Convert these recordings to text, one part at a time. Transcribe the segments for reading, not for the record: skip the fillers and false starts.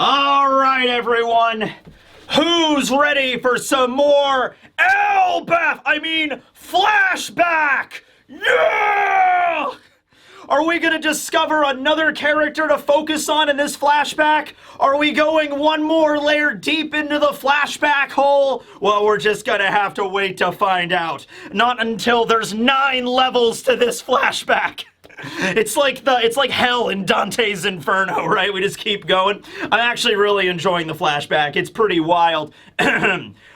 All right, everyone. Who's ready for some more Elbaph? Flashback! Yeah! Are we gonna discover another character to focus on in this flashback? Are we going one more layer deep into the flashback hole? Well, we're just gonna have to wait to find out. Not until there's 9 levels to this flashback. It's like hell in Dante's Inferno, right? We just keep going. I'm actually really enjoying the flashback. It's pretty wild.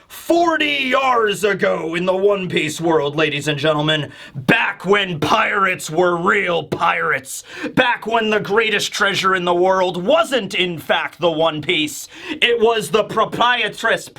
40 years ago in the One Piece world, ladies and gentlemen, back when pirates were real pirates, back when the greatest treasure in the world wasn't in fact the One Piece, it was the proprietress,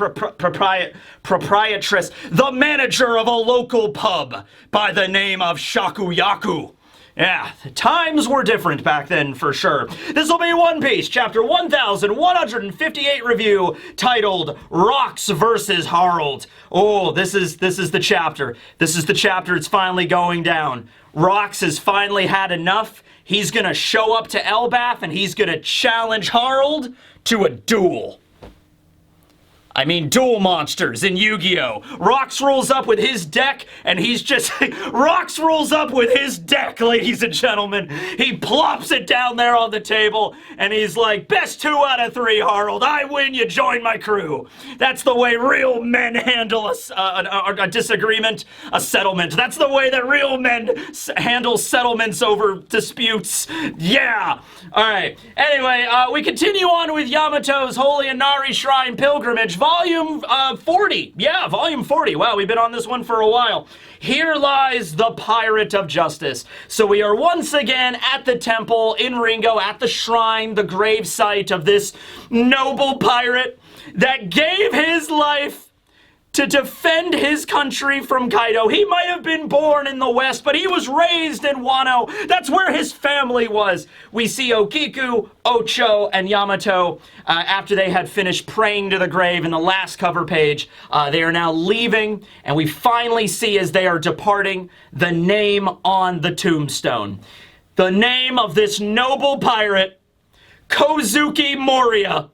the manager of a local pub by the name of Shakuyaku. Yeah, the times were different back then for sure. This will be One Piece, chapter 1158 review, titled Rocks vs. Harold. Oh, this is the chapter. This is the chapter. It's finally going down. Rocks has finally had enough. He's gonna show up to Elbaph and he's gonna challenge Harold to a duel. Duel monsters in Yu-Gi-Oh! Rocks rolls up with his deck, and he's just... Rocks rolls up with his deck, ladies and gentlemen. He plops it down there on the table, and he's like, best 2 out of 3, Harold. I win, you join my crew. That's the way real men handle a disagreement, a settlement. That's the way that real men handle settlements over disputes. Yeah! Alright, anyway, we continue on with Yamato's Holy Inari Shrine Pilgrimage, Volume 40. Yeah, Volume 40. Wow, we've been on this one for a while. Here lies the Pirate of Justice. So we are once again at the temple in Ringo, at the shrine, the grave site of this noble pirate that gave his life to defend his country from Kaido. He might have been born in the West, but he was raised in Wano. That's where his family was. We see Okiku, Ocho, and Yamato, after they had finished praying to the grave in the last cover page, they are now leaving, and we finally see as they are departing the name on the tombstone. The name of this noble pirate, Kozuki Moria.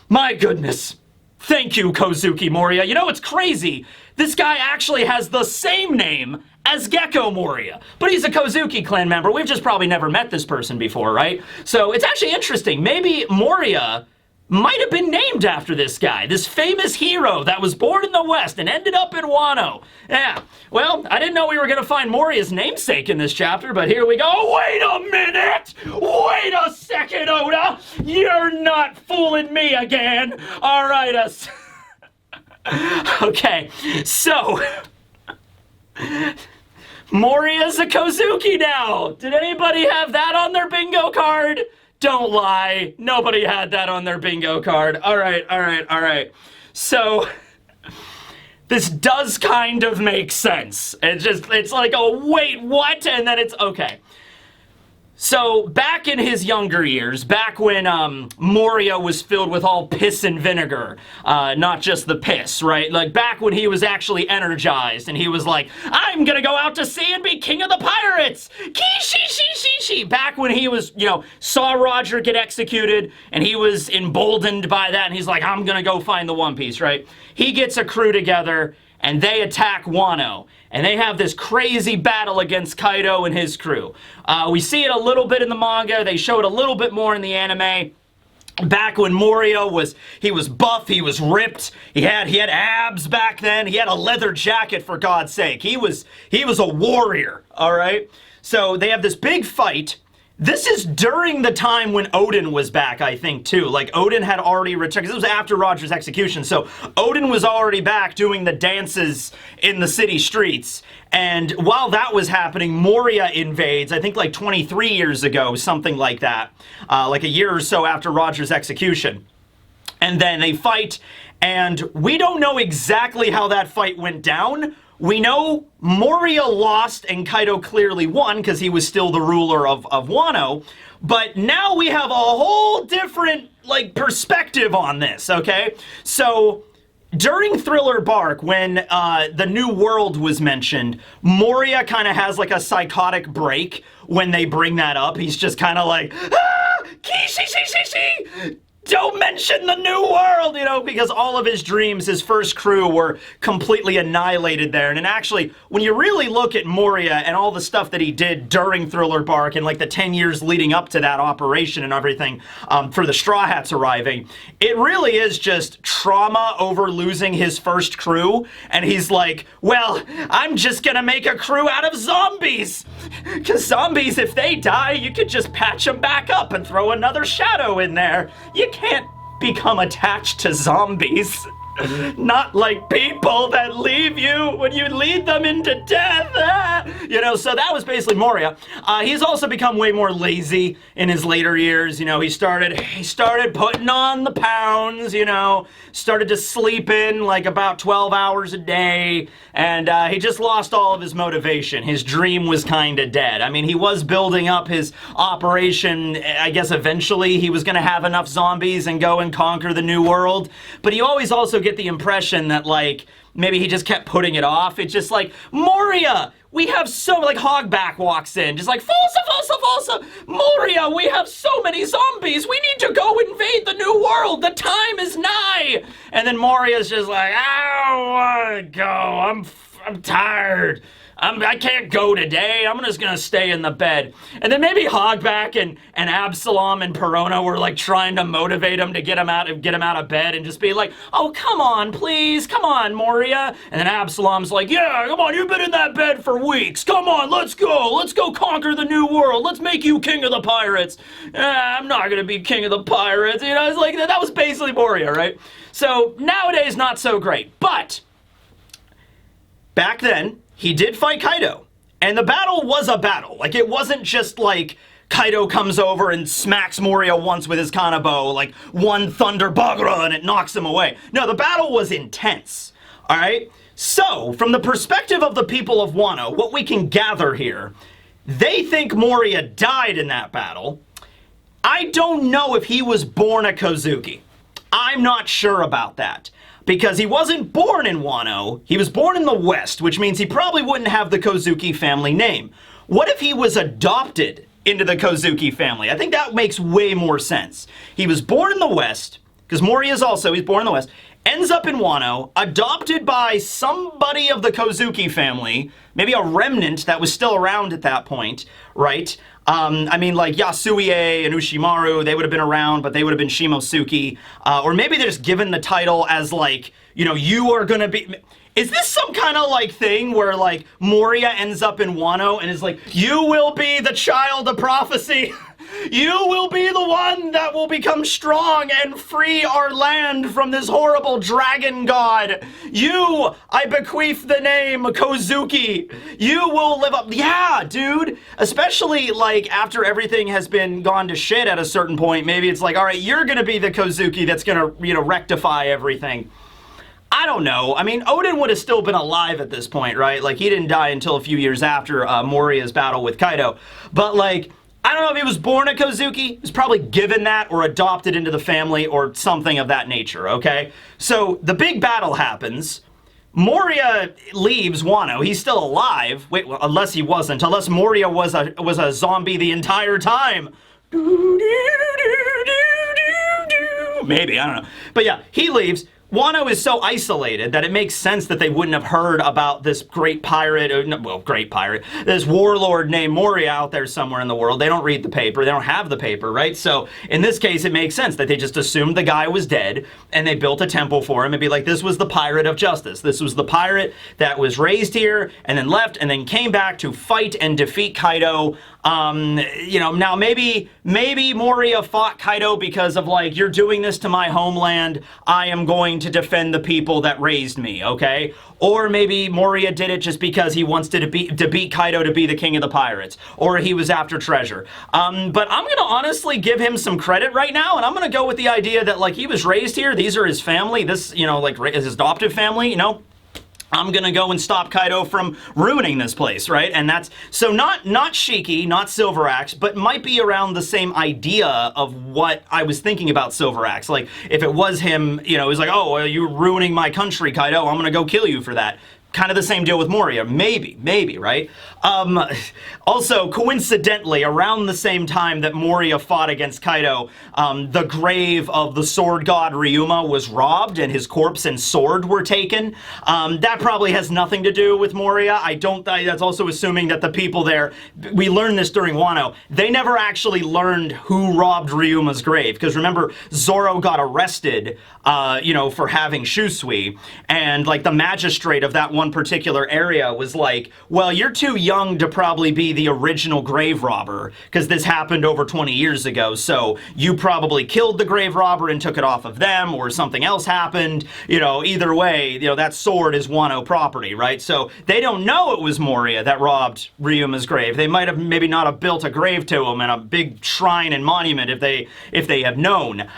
My goodness. Thank you, Kozuki Moria. You know, it's crazy. This guy actually has the same name as Gecko Moria, but he's a Kozuki clan member. We've just probably never met this person before, right? So it's actually interesting. Maybe Moria might have been named after this guy, this famous hero that was born in the West and ended up in Wano. Yeah, well, I didn't know we were going to find Moria's namesake in this chapter, but here we go. Wait a minute! Wait a second, Oda! You're not fooling me again! All right, Okay, so... Moria's a Kozuki now! Did anybody have that on their bingo card? Don't lie. Nobody had that on their bingo card. All right. So, this does kind of make sense. It's like, oh, wait, what? And then it's, okay. So, back in his younger years, back when Moria was filled with all piss and vinegar, not just the piss, right? Like, back when he was actually energized, and he was like, I'm gonna go out to sea and be king of the pirates! Kishi! Back when he was, saw Roger get executed, and he was emboldened by that, and he's like, I'm gonna go find the One Piece, right? He gets a crew together, and they attack Wano. And they have this crazy battle against Kaido and his crew. We see it a little bit in the manga. They show it a little bit more in the anime. Back when Moria was buff, he was ripped. He had abs back then. He had a leather jacket, for God's sake. He was a warrior, all right? So they have this big fight. This is during the time when Odin was back, I think, too. Like, Odin had already returned, because it was after Roger's execution, so Odin was already back doing the dances in the city streets. And while that was happening, Moria invades, I think like 23 years ago, something like that. Like a year or so after Roger's execution. And then they fight, and we don't know exactly how that fight went down. We know Moria lost and Kaido clearly won because he was still the ruler of Wano, but now we have a whole different, perspective on this, okay? So, during Thriller Bark, when the New World was mentioned, Moria kind of has, a psychotic break when they bring that up. He's just kind of like, ah! Kishi! don't mention the New World, you know, because all of his dreams, his first crew, were completely annihilated there. And actually, when you really look at Moria and all the stuff that he did during Thriller Bark and like the 10 years leading up to that operation and everything for the Straw Hats arriving, it really is just trauma over losing his first crew. And he's like, well, I'm just gonna make a crew out of zombies. Because zombies, if they die, you could just patch them back up and throw another shadow in there. You can't become attached to zombies. Not like people that leave you when you lead them into death. You know, so that was basically Moria. He's also become way more lazy in his later years. You know, he started putting on the pounds, you know, started to sleep in like about 12 hours a day, and he just lost all of his motivation. His dream was kind of dead. I mean, he was building up his operation. I guess eventually he was going to have enough zombies and go and conquer the New World, but you always also get the impression that, like, maybe he just kept putting it off. It's just like, Moria, we have so, like, Hogback walks in, just like, Falsa, Moria, we have so many zombies, we need to go invade the New World, the time is nigh. And then Moria's just like, I don't want to go, I'm tired. I can't go today. I'm just gonna stay in the bed. And then maybe Hogback and Absalom and Perona were like trying to motivate him to get him out of bed and just be like, oh, come on, please, come on, Moria. And then Absalom's like, yeah, come on, you've been in that bed for weeks. Come on, let's go conquer the New World. Let's make you king of the pirates. I'm not gonna be king of the pirates. You know, it's like that was basically Moria, right? So nowadays, not so great, but back then, he did fight Kaido, and the battle was a battle. Like, it wasn't just like Kaido comes over and smacks Moria once with his Kanabo, like one Thunder Bagra, and it knocks him away. No, the battle was intense, all right? So, from the perspective of the people of Wano, what we can gather here, they think Moria died in that battle. I don't know if he was born a Kozuki. I'm not sure about that. Because he wasn't born in Wano, he was born in the West, which means he probably wouldn't have the Kozuki family name. What if he was adopted into the Kozuki family? I think that makes way more sense. He was born in the West, because Moria's also, he's born in the West, ends up in Wano, adopted by somebody of the Kozuki family, maybe a remnant that was still around at that point, right? I mean, like Yasue and Ushimaru, they would have been around, but they would have been Shimosuke. Or maybe they're just given the title as, like, you know, you are gonna be... Is this some kind of, like, thing where, like, Moria ends up in Wano and is like, you will be the child of prophecy. You will be the one that will become strong and free our land from this horrible dragon god. You, I bequeath the name Kozuki. You will live up. Yeah, dude. Especially, like, after everything has been gone to shit at a certain point, maybe it's like, all right, you're going to be the Kozuki that's going to, you know, rectify everything. I don't know. I mean, Odin would have still been alive at this point, right? Like, he didn't die until a few years after Moria's battle with Kaido. But, like, I don't know if he was born a Kozuki. He was probably given that or adopted into the family or something of that nature, okay? So the big battle happens. Moria leaves Wano. He's still alive. Wait, well, unless he wasn't. Unless Moria was a zombie the entire time. Maybe, I don't know. But yeah, he leaves. Wano is so isolated that it makes sense that they wouldn't have heard about this great pirate, this warlord named Moria out there somewhere in the world. They don't read the paper. They don't have the paper, right? So in this case, it makes sense that they just assumed the guy was dead and they built a temple for him and be like, this was the pirate of justice. This was the pirate that was raised here and then left and then came back to fight and defeat Kaido. You know, now maybe Moria fought Kaido because of, like, you're doing this to my homeland, I am going to defend the people that raised me, okay? Or maybe Moria did it just because he wants to beat Kaido to be the king of the pirates, or he was after treasure. But I'm gonna honestly give him some credit right now, and I'm gonna go with the idea that, like, he was raised here, these are his family, this, you know, like, his adoptive family, you know? I'm gonna go and stop Kaido from ruining this place, right? And that's, so not Shiki, not Silver Axe, but might be around the same idea of what I was thinking about Silver Axe. Like, if it was him, you know, he's like, oh, well, you're ruining my country, Kaido, I'm gonna go kill you for that. kind of the same deal with Moria. Maybe, right? Also, coincidentally, around the same time that Moria fought against Kaido, the grave of the sword god Ryuma was robbed and his corpse and sword were taken. That probably has nothing to do with Moria. That's also assuming that the people there, we learned this during Wano, they never actually learned who robbed Ryuma's grave. Because remember, Zoro got arrested, for having Shusui, and like the magistrate of that one particular area was like, well, you're too young to probably be the original grave robber, because this happened over 20 years ago, so you probably killed the grave robber and took it off of them, or something else happened. Either way, that sword is Wano property, right? So they don't know it was Moria that robbed Ryuma's grave. They might have maybe not have built a grave to him and a big shrine and monument if they had known.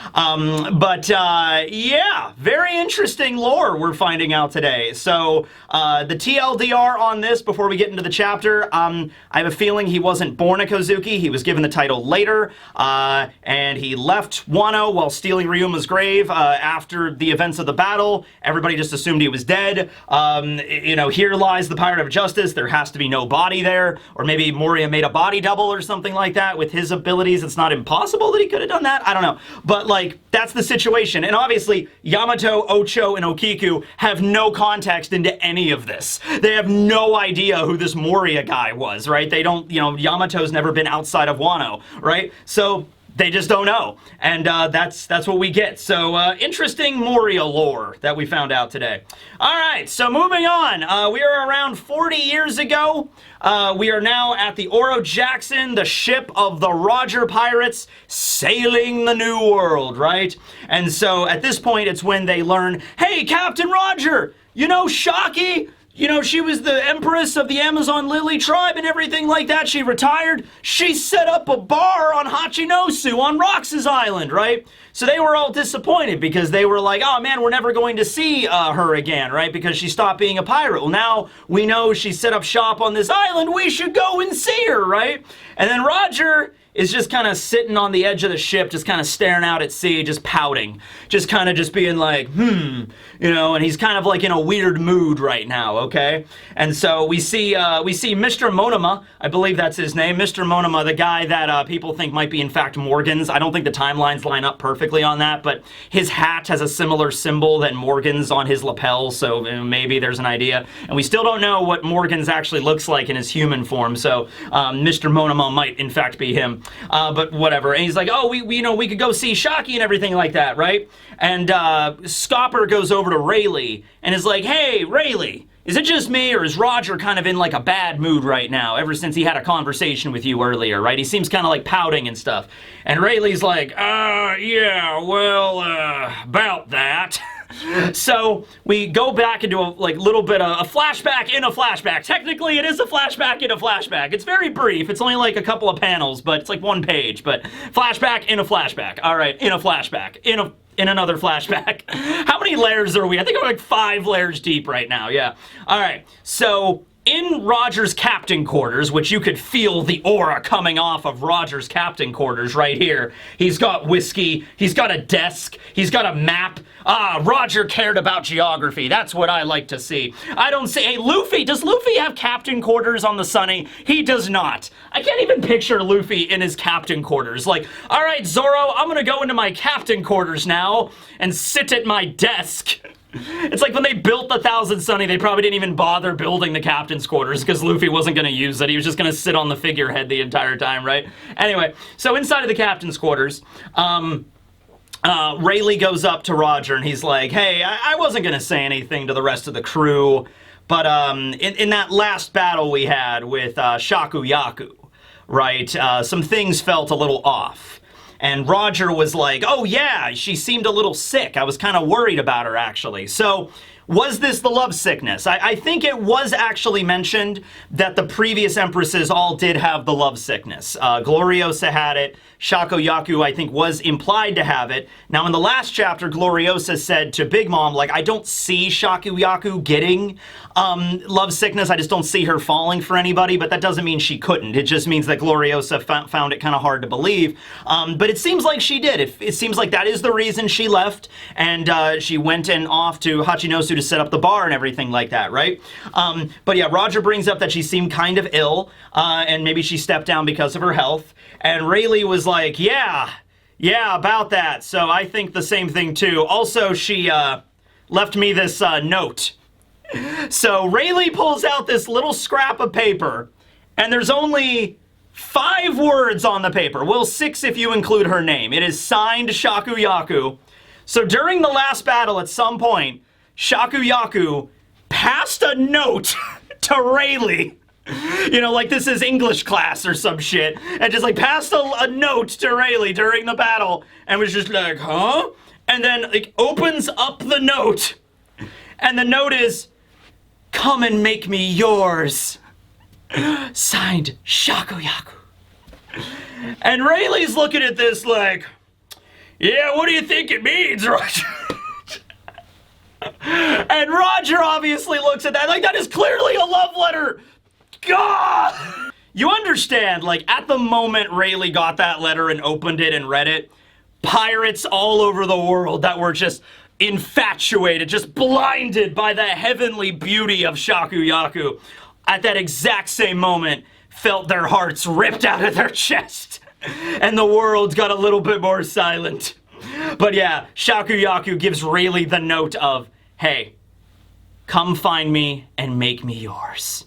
Yeah, very interesting lore we're finding out today. So the TLDR on this before we get into the chapter, I have a feeling he wasn't born a Kozuki. He was given the title later, and he left Wano while stealing Ryuma's grave after the events of the battle. Everybody just assumed he was dead. Here lies the Pirate of Justice. There has to be no body there, or maybe Moria made a body double or something like that with his abilities. It's not impossible that he could have done that. I don't know. But, that's the situation. And obviously, Yamato, Ocho, and Okiku have no context into any of this. They have no idea who this Moria guy was, right? They don't, Yamato's never been outside of Wano, right? So they just don't know. And that's what we get. So interesting Moria lore that we found out today. All right, so moving on. We are around 40 years ago. We are now at the Oro Jackson, the ship of the Roger Pirates, sailing the New World, right? And so at this point, it's when they learn, hey, Captain Roger, Shaki? She was the empress of the Amazon Lily tribe and everything like that. She retired. She set up a bar on Hachinosu on Roxas Island, right? So they were all disappointed because they were like, oh man, we're never going to see her again, right? Because she stopped being a pirate. Well, now we know she set up shop on this island. We should go and see her, right? And then Roger is just kind of sitting on the edge of the ship, just kind of staring out at sea, just pouting, just kind of just being like, and he's kind of like in a weird mood right now, okay? And so we see Mr. Monoma, I believe that's his name, Mr. Monoma, the guy that people think might be in fact Morgan's. I don't think the timelines line up perfectly on that, but his hat has a similar symbol than Morgan's on his lapel, so maybe there's an idea. And we still don't know what Morgan's actually looks like in his human form, so Mr. Monoma might in fact be him. But whatever. And he's like, oh, we could go see Shaki and everything like that, right? And Scopper goes over to Rayleigh and is like, hey, Rayleigh, is it just me or is Roger kind of in like a bad mood right now ever since he had a conversation with you earlier, right? He seems kind of like pouting and stuff. And Rayleigh's like, yeah, well, about that. So we go back into a little bit of a flashback in a flashback. Technically, it is a flashback in a flashback. It's very brief. It's only like a couple of panels, but it's like one page. But flashback in a flashback. All right, in a flashback. In another flashback. How many layers are we? I think we're like 5 layers deep right now. Yeah. All right. So in Roger's captain quarters, which you could feel the aura coming off of Roger's captain quarters right here. He's got whiskey. He's got a desk. He's got a map. Roger cared about geography. That's what I like to see. I don't see. Hey, Luffy, does Luffy have captain quarters on the Sunny? He does not. I can't even picture Luffy in his captain quarters. Like, all right, Zoro, I'm gonna go into my captain quarters now and sit at my desk. It's like when they built the Thousand Sunny, they probably didn't even bother building the captain's quarters because Luffy wasn't going to use it. He was just going to sit on the figurehead the entire time, right? Anyway, so inside of the captain's quarters, Rayleigh goes up to Roger and he's like, hey, I wasn't going to say anything to the rest of the crew, but in that last battle we had with Shakuyaku, right, some things felt a little off. And Roger was like, oh yeah, she seemed a little sick. I was kind of worried about her, actually. So was this the love sickness? I think it was actually mentioned that the previous empresses all did have the love sickness. Gloriosa had it. Shakuyaku, I think, was implied to have it. Now, in the last chapter, Gloriosa said to Big Mom, like, I don't see Shakuyaku getting love sickness. I just don't see her falling for anybody, but that doesn't mean she couldn't. It just means that Gloriosa found it kind of hard to believe. But it seems like she did. It seems like that is the reason she left, and she went off to Hachinosu Hachinosu to set up the bar and everything like that, right? But yeah, Roger brings up that she seemed kind of ill, and maybe she stepped down because of her health. And Rayleigh was like, yeah, about that. So I think the same thing too. Also, she left me this note. So Rayleigh pulls out this little scrap of paper, and there's only 5 words on the paper. Well, 6 if you include her name. It is signed Shakuyaku. So during the last battle, at some point, Shakuyaku passed a note to Rayleigh. You know, like this is English class or some shit. And just like passed a note to Rayleigh during the battle and was just like, huh? And then like opens up the note. And the note is, come and make me yours. Signed, Shakuyaku. And Rayleigh's looking at this like, yeah, what do you think it means, Roger? And Roger obviously looks at that like, that is clearly a love letter. God! You understand, like, at the moment Rayleigh got that letter and opened it and read it, pirates all over the world that were just infatuated, just blinded by the heavenly beauty of Shakuyaku, at that exact same moment, felt their hearts ripped out of their chest. And the world got a little bit more silent. But yeah, Shakuyaku gives Rayleigh the note of, hey, come find me and make me yours.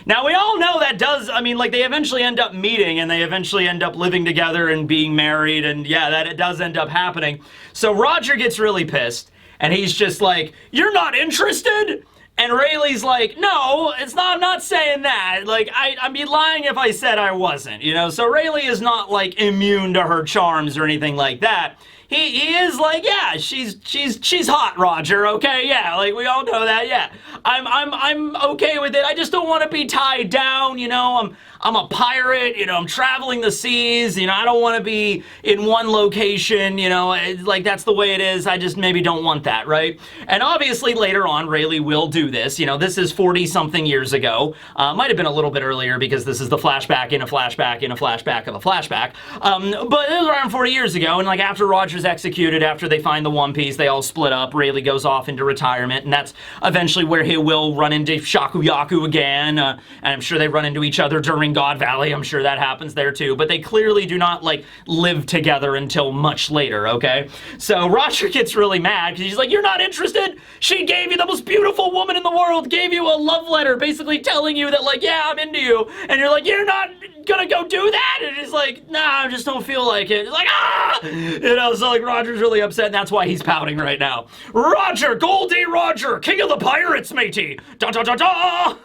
Now, we all know that does, I mean, like, they eventually end up meeting and they eventually end up living together and being married, and yeah, that it does end up happening. So Roger gets really pissed, and he's just like, you're not interested? And Rayleigh's like, no, I'm not saying that. Like, I'd be lying if I said I wasn't, you know? So Rayleigh is not, like, immune to her charms or anything like that. He is like, yeah, she's hot, Roger, okay? Yeah, like, we all know that, yeah. I'm okay with it. I just don't want to be tied down, you know? I'm a pirate, you know, I'm traveling the seas, you know, I don't want to be in one location, you know, like, that's the way it is. I just maybe don't want that, right? And obviously later on, Rayleigh will do this. You know, this is 40-something years ago. Might have been a little bit earlier because this is the flashback in a flashback in a flashback of a flashback. But it was around 40 years ago, and like after Roger's executed, after they find the One Piece, they all split up. Rayleigh goes off into retirement, and that's eventually where he will run into Shakuyaku again, and I'm sure they run into each other during God Valley. I'm sure that happens there too, but they clearly do not like live together until much later, okay? So Roger gets really mad because he's like, you're not interested? She gave you the most beautiful woman in the world, gave you a love letter basically telling you that like, yeah, I'm into you, and you're like, you're not gonna go do that? And he's like, nah, I just don't feel like it. He's like, ah! You know, so like Roger's really upset, and that's why he's pouting right now. Roger, Goldie Roger, king of the pirates, matey! Da da da da!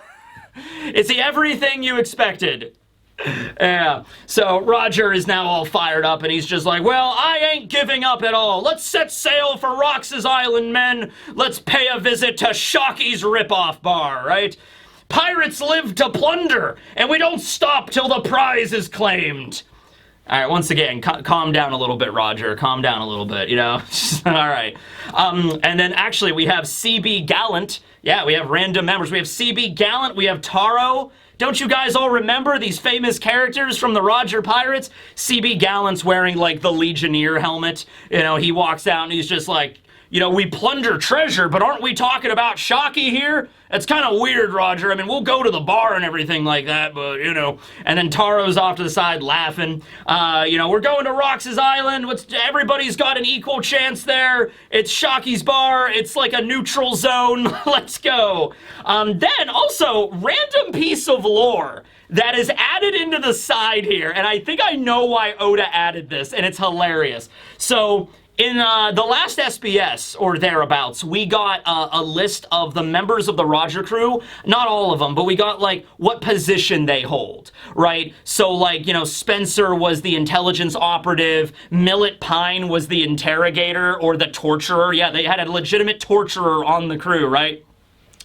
Is he everything you expected? Yeah. So Roger is now all fired up, and he's just like, well, I ain't giving up at all. Let's set sail for Rox's Island, men. Let's pay a visit to Shocky's Ripoff Bar, right? Pirates live to plunder, and we don't stop till the prize is claimed. All right, once again, calm down a little bit, Roger. Calm down a little bit, you know? All right. And then actually we have CB Gallant. Yeah, we have random members. We have CB Gallant. We have Taro. Don't you guys all remember these famous characters from the Roger Pirates? CB Gallant's wearing, like, the Legionnaire helmet. You know, he walks out and he's just like, you know, we plunder treasure, but aren't we talking about Shocky here? It's kind of weird, Roger. I mean, we'll go to the bar and everything like that, but, you know. And then Taro's off to the side laughing. You know, we're going to Rox's Island. Everybody's got an equal chance there. It's Shocky's bar. It's like a neutral zone. Let's go. Then, also, random piece of lore that is added into the side here. And I think I know why Oda added this, and it's hilarious. So in the last SBS, or thereabouts, we got a list of the members of the Roger crew. Not all of them, but we got, like, what position they hold, right? So, like, you know, Spencer was the intelligence operative, Millet Pine was the interrogator, or the torturer. Yeah, they had a legitimate torturer on the crew, right?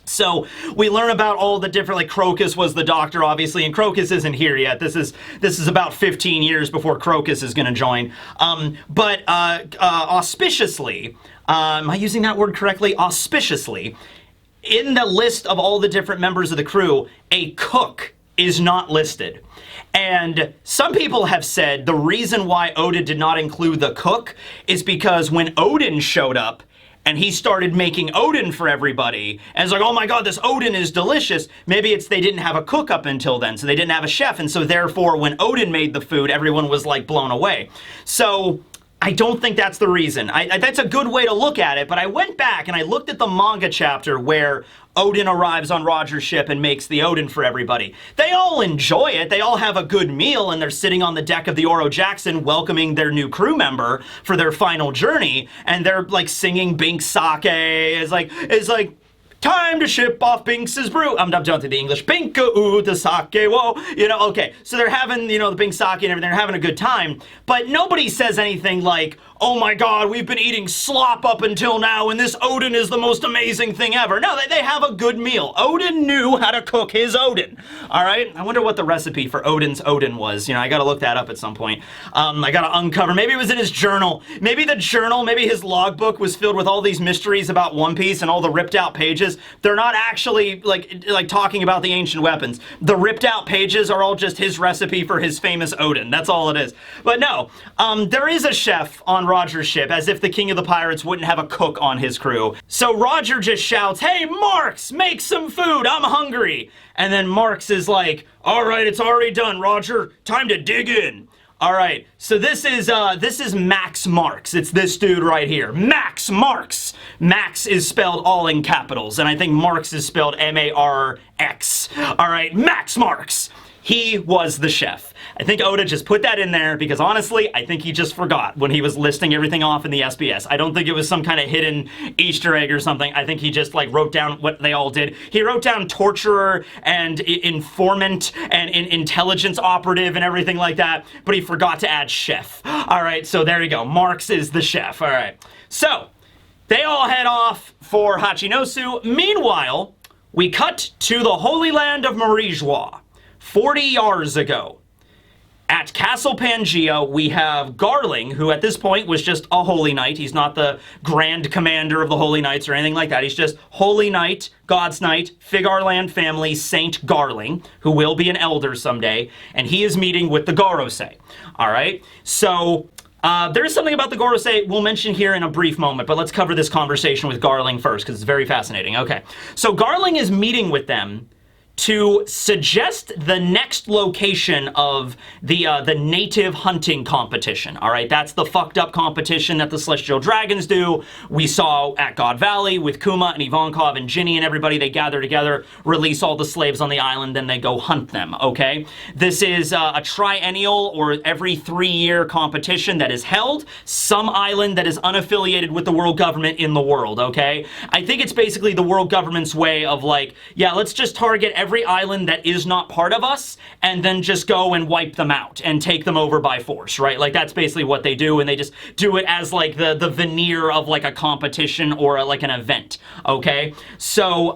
So we learn about all the different, like Crocus was the doctor, obviously, and Crocus isn't here yet. This is about 15 years before Crocus is going to join. But auspiciously, am I using that word correctly? Auspiciously, in the list of all the different members of the crew, a cook is not listed. And some people have said the reason why Oda did not include the cook is because when Odin showed up, and he started making Odin for everybody. And it's like, oh my god, this Odin is delicious. Maybe it's they didn't have a cook up until then, so they didn't have a chef, and so therefore when Odin made the food, everyone was like blown away. So I don't think that's the reason. That's a good way to look at it, but I went back and I looked at the manga chapter where Odin arrives on Roger's ship and makes the Odin for everybody. They all enjoy it. They all have a good meal, and they're sitting on the deck of the Oro Jackson welcoming their new crew member for their final journey, and they're like singing Bink Sake. It's like time to ship off Binks's brew. I'm don't do the English. Binka the sake wo. Okay. So they're having, the Bink sake and everything. They're having a good time. But nobody says anything like, oh my god, we've been eating slop up until now, and this Odin is the most amazing thing ever. No, they have a good meal. Odin knew how to cook his Odin. All right? I wonder what the recipe for Odin's Odin was. I got to look that up at some point. I got to uncover. Maybe it was in his journal. Maybe his logbook was filled with all these mysteries about One Piece and all the ripped out pages. They're not actually like talking about the ancient weapons. The ripped out pages are all just his recipe for his famous Odin. That's all it is. But no, there is a chef on Roger's ship, as if the King of the Pirates wouldn't have a cook on his crew. So Roger just shouts, "Hey, Marks, make some food, I'm hungry." And then Marks is like, "All right, it's already done, Roger. Time to dig in." All right, so this is Max Marks. It's this dude right here, Max Marks. Max is spelled all in capitals, and I think Marks is spelled M-A-R-X. All right, Max Marks. He was the chef. I think Oda just put that in there because honestly, I think he just forgot when he was listing everything off in the SBS. I don't think it was some kind of hidden Easter egg or something. I think he just wrote down what they all did. He wrote down torturer and informant and intelligence operative and everything like that, but he forgot to add chef. All right, so there you go. Marks is the chef. All right. So they all head off for Hachinosu. Meanwhile, we cut to the Holy Land of Marijois. 40 years ago. At Castle Pangea, we have Garling, who at this point was just a Holy Knight. He's not the Grand Commander of the Holy Knights or anything like that. He's just Holy Knight, God's Knight, Figarland family, Saint Garling, who will be an elder someday, and he is meeting with the Gorosei. All right? So there's something about the Gorosei we'll mention here in a brief moment, but let's cover this conversation with Garling first, because it's very fascinating. Okay. So Garling is meeting with them to suggest the next location of the native hunting competition. All right, that's the fucked up competition that the Celestial Dragons do. We saw at God Valley with Kuma and Ivankov and Ginny and everybody. They gather together, release all the slaves on the island, then they go hunt them, okay? This is a triennial or every 3-year competition that is held. Some island that is unaffiliated with the world government in the world, okay? I think it's basically the world government's way of yeah, let's just target every island that is not part of us and then just go and wipe them out and take them over by force, right? That's basically what they do, and they just do it as the veneer of a competition or an event, okay? So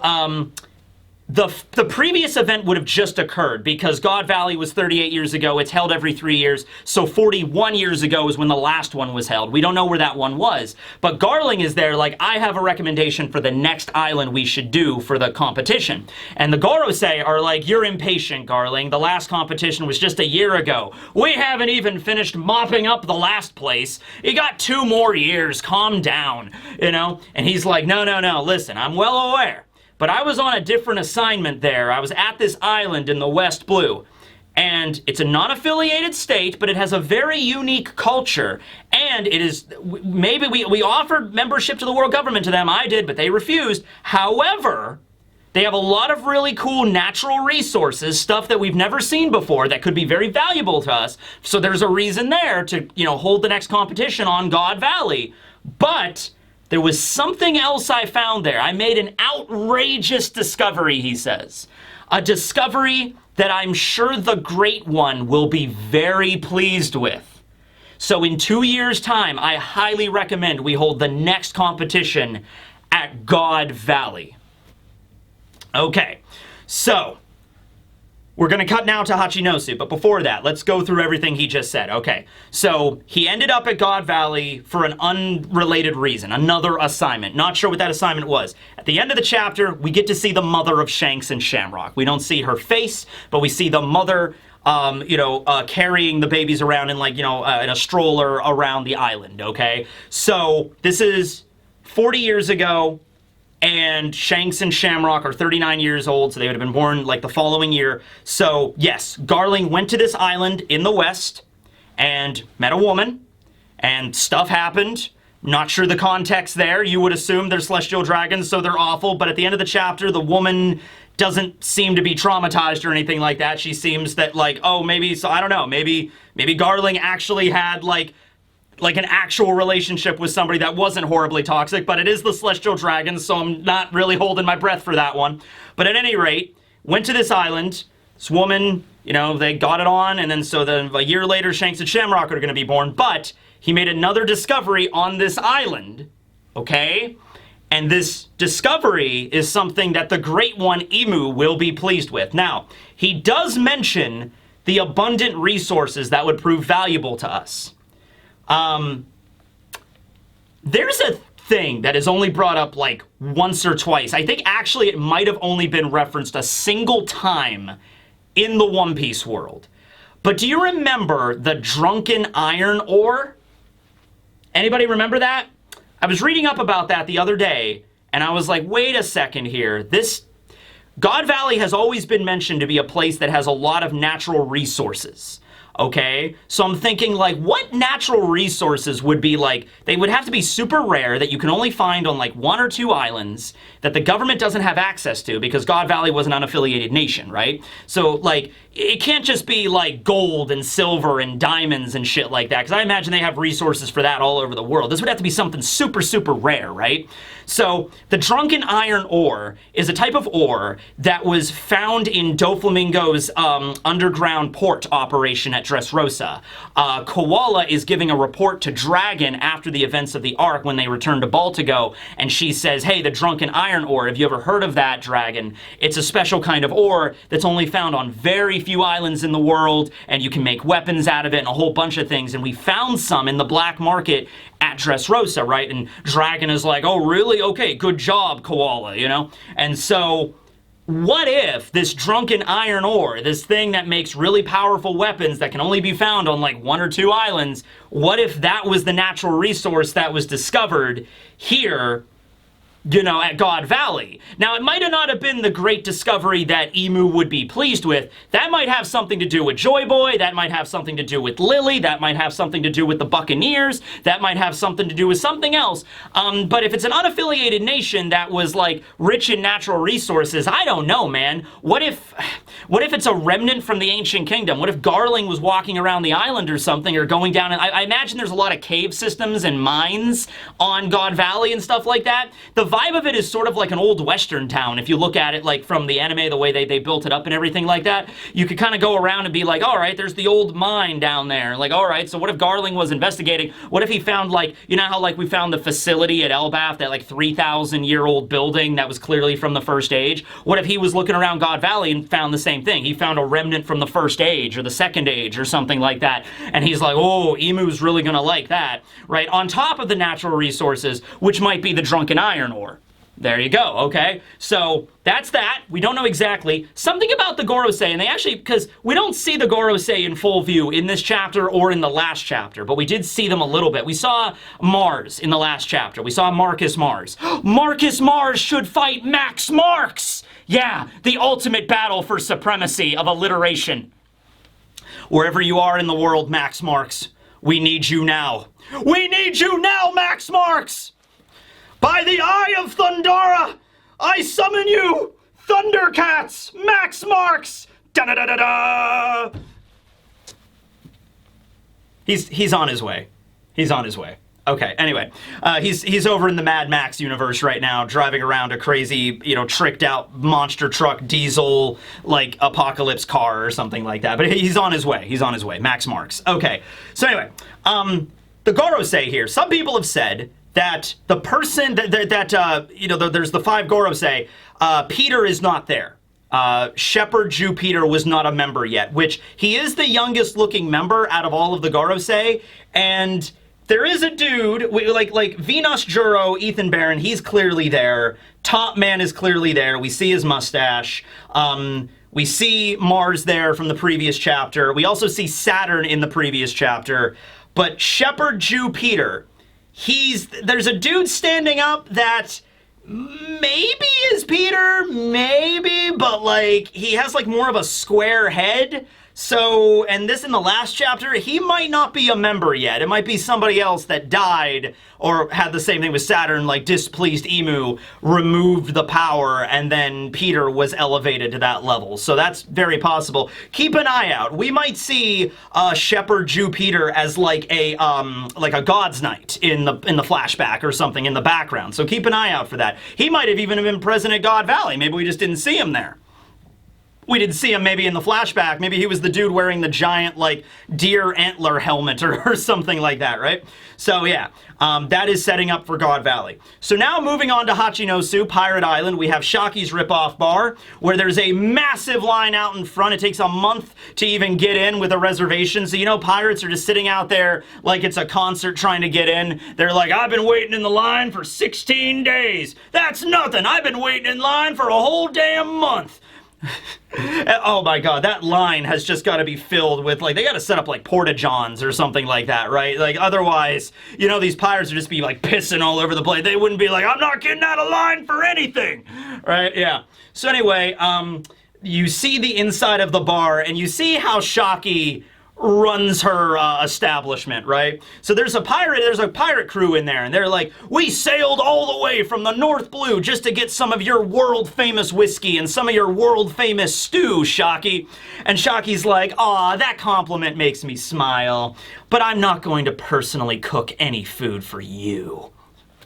the previous event would have just occurred because God Valley was 38 years ago. It's held every 3 years. So 41 years ago is when the last one was held. We don't know where that one was. But Garling is there I have a recommendation for the next island we should do for the competition. And the Gorosei are you're impatient, Garling. The last competition was just a year ago. We haven't even finished mopping up the last place. You got 2 more years. Calm down, And he's like, no, listen, I'm well aware. But I was on a different assignment there. I was at this island in the West Blue. And it's a non-affiliated state, but it has a very unique culture. And it is, maybe we offered membership to the world government to them. I did, but they refused. However, they have a lot of really cool natural resources, stuff that we've never seen before that could be very valuable to us. So there's a reason there to, hold the next competition on God Valley. But there was something else I found there. I made an outrageous discovery, he says. A discovery that I'm sure the Great One will be very pleased with. So in 2 years' time, I highly recommend we hold the next competition at God Valley. Okay, so we're going to cut now to Hachinosu, but before that, let's go through everything he just said. Okay, so he ended up at God Valley for an unrelated reason, another assignment. Not sure what that assignment was. At the end of the chapter, we get to see the mother of Shanks and Shamrock. We don't see her face, but we see the mother, carrying the babies around in in a stroller around the island, okay? So this is 40 years ago, and Shanks and Shamrock are 39 years old, so they would have been born like the following year. So yes, Garling went to this island in the west and met a woman, and stuff happened. Not sure the context there. You would assume they're celestial dragons, so they're awful, but at the end of the chapter, the woman doesn't seem to be traumatized or anything like that. She seems that like, oh, maybe, so I don't know, maybe Garling actually had like an actual relationship with somebody that wasn't horribly toxic, but it is the celestial dragons, so I'm not really holding my breath for that one. But at any rate, went to this island, this woman, you know, they got it on, and then so then a year later, Shanks and Shamrock are going to be born, but he made another discovery on this island, okay? And this discovery is something that the Great One, Emu, will be pleased with. Now, he does mention the abundant resources that would prove valuable to us. There's a thing that is only brought up like once or twice. I think actually it might have only been referenced a single time in the One Piece world. But do you remember the drunken iron ore? Anybody remember that? I was reading up about that the other day, and I was like, wait a second here. This God Valley has always been mentioned to be a place that has a lot of natural resources. Okay, so I'm thinking like, what natural resources would be like, they would have to be super rare that you can only find on like 1 or 2 islands that the government doesn't have access to because God Valley was an unaffiliated nation, right? So like, it can't just be like gold and silver and diamonds and shit like that, because I imagine they have resources for that all over the world. This would have to be something super, super rare, right? So the drunken iron ore is a type of ore that was found in Doflamingo's underground port operation at Dressrosa. Koala is giving a report to Dragon after the events of the arc when they return to Baltigo, and she says, hey, the drunken iron ore, have you ever heard of that, Dragon? It's a special kind of ore that's only found on very few islands in the world, and you can make weapons out of it and a whole bunch of things, and we found some in the black market at Dressrosa, right? And Dragon is like, oh, really? Okay, good job, Koala, you know? And so what if this drunken iron ore, this thing that makes really powerful weapons that can only be found on like 1 or 2 islands, what if that was the natural resource that was discovered here, you know, at God Valley? Now, it might not have been the great discovery that Emu would be pleased with. That might have something to do with Joy Boy. That might have something to do with Lily. That might have something to do with the Buccaneers. That might have something to do with something else. But if it's an unaffiliated nation that was, like, rich in natural resources, I don't know, man. What if it's a remnant from the ancient kingdom? What if Garling was walking around the island or something, or going down, and I imagine there's a lot of cave systems and mines on God Valley and stuff like that. The vibe of it is sort of like an old western town. If you look at it like from the anime, the way they built it up and everything like that, you could kind of go around and be like, all right, there's the old mine down there. Like, all right, so what if Garling was investigating? What if he found, like, you know how like we found the facility at Elbaph, that like 3,000-year-old building that was clearly from the First Age? What if he was looking around God Valley and found the same thing? He found a remnant from the First Age or the Second Age or something like that, and he's like, oh, Emu's really gonna like that, right? On top of the natural resources, which might be the drunken iron ore. There you go, okay? So that's that. We don't know exactly. Something about the Gorosei, and they actually, because we don't see the Gorosei in full view in this chapter or in the last chapter, but we did see them a little bit. We saw Mars in the last chapter. We saw Marcus Mars. Marcus Mars should fight Max Marx! Yeah, the ultimate battle for supremacy of alliteration. Wherever you are in the world, Max Marx, we need you now. We need you now, Max Marx! By the Eye of Thundara, I summon you, Thundercats, Max Marx! Da-da-da-da-da! He's on his way. He's on his way. Okay, anyway, he's over in the Mad Max universe right now, driving around a crazy, you know, tricked out monster truck diesel, like, apocalypse car or something like that. But he's on his way. He's on his way. Max Marx. Okay, so anyway, the Gorosei here. Some people have said that the person you know, there's the 5 Gorosei, Peter is not there. Shepherd Jew Peter was not a member yet, which he is the youngest looking member out of all of the Gorosei, and there is a dude, like Venus Juro, Ethan Barron, he's clearly there. Top Man is clearly there. We see his mustache. We see Mars there from the previous chapter. We also see Saturn in the previous chapter. But Shepherd Jew Peter, there's a dude standing up that maybe is Peter, maybe, but like he has like more of a square head. So, and this in the last chapter, he might not be a member yet. It might be somebody else that died or had the same thing with Saturn, like displeased Emu, removed the power, and then Peter was elevated to that level. So that's very possible. Keep an eye out. We might see Shepherd Jew Peter as like a God's Knight in the flashback or something in the background. So keep an eye out for that. He might have even been present at God Valley. Maybe we just didn't see him there. We didn't see him maybe in the flashback. Maybe he was the dude wearing the giant, like, deer antler helmet or something like that, right? So, yeah, that is setting up for God Valley. So now moving on to Hachinosu, Pirate Island, we have Shaki's Ripoff Bar, where there's a massive line out in front. It takes a month to even get in with a reservation. So, you know, pirates are just sitting out there like it's a concert trying to get in. They're like, I've been waiting in the line for 16 days. That's nothing. I've been waiting in line for a whole damn month. Oh my god, that line has just got to be filled with, like, they got to set up like porta-johns or something like that, right? Like, otherwise, you know, these pirates would just be like pissing all over the place. They wouldn't be like, I'm not getting out of line for anything, right? Yeah. So anyway, you see the inside of the bar and you see how Shaki runs her establishment, right? So there's a pirate crew in there, and they're like, we sailed all the way from the North Blue just to get some of your world-famous whiskey and some of your world-famous stew, Shaki. And Shaki's like, aw, that compliment makes me smile, but I'm not going to personally cook any food for you.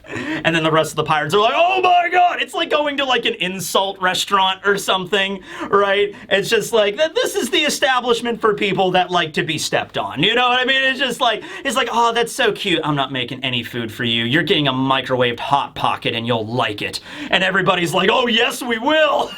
And then the rest of the pirates are like, oh my god! It's like going to like an insult restaurant or something, right? It's just like, this is the establishment for people that like to be stepped on. You know what I mean? It's like, oh, that's so cute. I'm not making any food for you. You're getting a microwaved Hot Pocket and you'll like it. And everybody's like, oh yes, we will!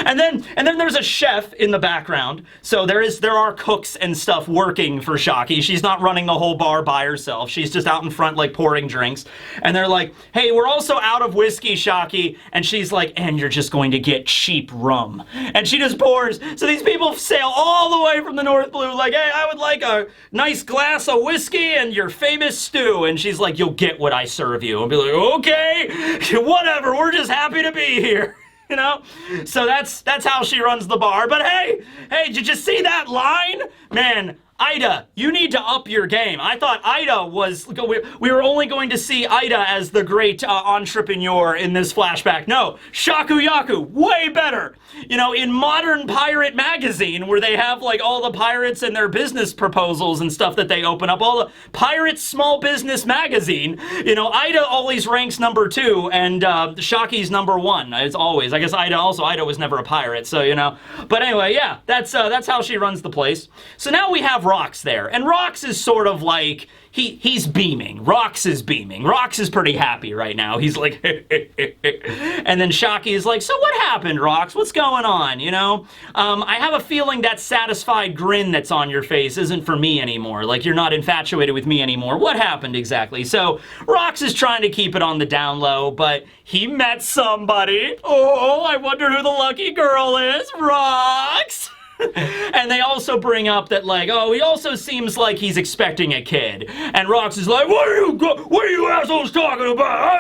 And then there's a chef in the background. So there are cooks and stuff working for Shaki. She's not running the whole bar by herself. She's just out in front like pouring drinks. And they're like, hey, we're also out of whiskey, Shaki. And she's like, and you're just going to get cheap rum. And she just pours. So these people sail all the way from the North Blue like, hey, I would like a nice glass of whiskey and your famous stew. And she's like, you'll get what I serve you. And be like, okay, whatever, we're just happy to be here. You know? So that's how she runs the bar. But hey, did you see that line? Man, Ida, you need to up your game. I thought Ida was, we were only going to see Ida as the great entrepreneur in this flashback. No, Shakuyaku, way better. You know, in Modern Pirate Magazine, where they have like all the pirates and their business proposals and stuff that they open up, all the Pirates Small Business Magazine, you know, Ida always ranks number 2 and Shaki's number 1, as always. I guess Ida was never a pirate, so, you know. But anyway, yeah, that's how she runs the place. So now we have Rox there, and Rox is sort of like, he's beaming. Rox is beaming. Rox is pretty happy right now. He's like, and then Shaki is like, so what happened, Rox? What's going on, you know? I have a feeling that satisfied grin that's on your face isn't for me anymore. Like, you're not infatuated with me anymore. What happened exactly? So, Rox is trying to keep it on the down low, but he met somebody. Oh, I wonder who the lucky girl is. Rox! And they also bring up that, like, oh, he also seems like he's expecting a kid. And Rox is like, what are you assholes talking about?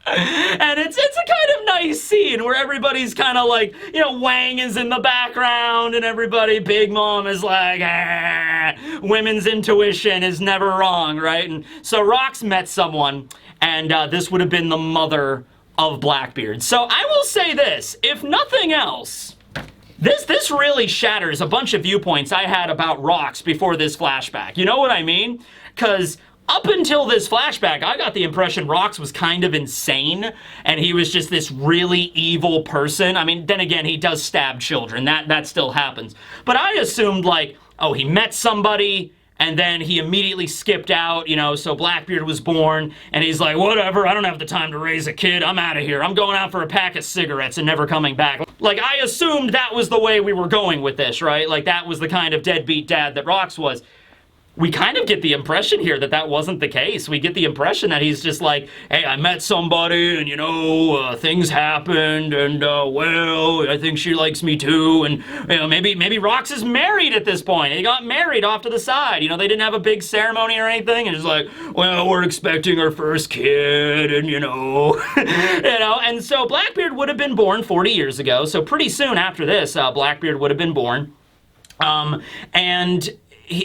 And it's a kind of nice scene where everybody's kind of like, you know, Wang is in the background and everybody, Big Mom is like, ah, women's intuition is never wrong, right? And so Rox met someone, and this would have been the mother of Blackbeard. So I will say this, if nothing else, this really shatters a bunch of viewpoints I had about Rox before this flashback. You know what I mean? Because up until this flashback, I got the impression Rox was kind of insane, and he was just this really evil person. I mean, then again, he does stab children. That still happens. But I assumed, like, oh, he met somebody, and then he immediately skipped out, you know, so Blackbeard was born, and he's like, whatever, I don't have the time to raise a kid, I'm out of here. I'm going out for a pack of cigarettes and never coming back. Like, I assumed that was the way we were going with this, right? Like, that was the kind of deadbeat dad that Rox was. we kind of get the impression here that that wasn't the case. We get the impression that he's just like, hey, I met somebody and, things happened and, well, I think she likes me too. And, maybe Rox is married at this point. He got married off to the side. They didn't have a big ceremony or anything. And it's like, well, we're expecting our first kid and, And so Blackbeard would have been born 40 years ago. So pretty soon after this, Blackbeard would have been born. And